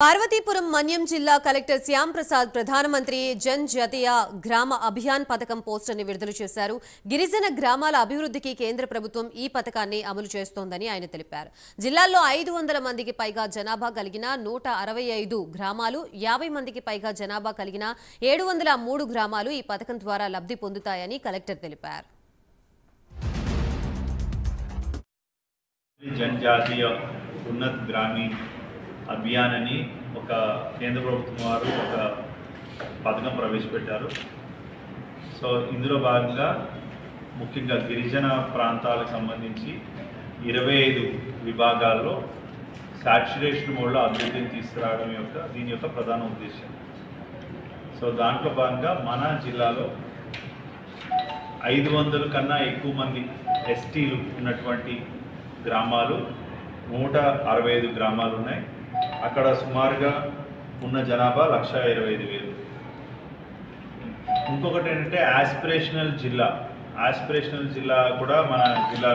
పార్వతీపురం మన్యం జిల్లా కలెక్టర్ శ్యామ్ ప్రసాద్ ప్రధానమంత్రి జన్ జాతీయ గ్రామ అభియాన్ పథకం పోస్టర్ని విడుదల చేశారు. గిరిజన గ్రామాల అభివృద్ధికి కేంద్ర ప్రభుత్వం ఈ పథకాన్ని అమలు చేస్తోందని ఆయన తెలిపారు. జిల్లాలో 500 మందికి పైగా జనాభా కలిగిన 165 గ్రామాలు, 50 మందికి పైగా జనాభా కలిగిన 703 గ్రామాలు ఈ పథకం ద్వారా లబ్ధి పొందుతాయని కలెక్టర్ తెలిపారు. జన్ జాతీయ ఉన్నత్ గ్రామీణ అభియాన్ అని ఒక కేంద్ర ప్రభుత్వం వారు ఒక పథకం ప్రవేశపెట్టారు. సో ఇందులో భాగంగా ముఖ్యంగా గిరిజన ప్రాంతాలకు సంబంధించి 25 విభాగాల్లో సాచురేషన్ మోడ్లో అభివృద్ధిని తీసుకురావడం దీని యొక్క ప్రధాన ఉద్దేశం. సో దాంట్లో భాగంగా మన జిల్లాలో 500 కన్నా ఎక్కువ మంది ఎస్టీలు ఉన్నటువంటి గ్రామాలు 165 గ్రామాలు ఉన్నాయి. అక్కడ సుమారుగా ఉన్న జనాభా 1,25,000. ఇంకొకటి ఏంటంటే ఆస్పిరేషనల్ జిల్లా కూడా మన జిల్లా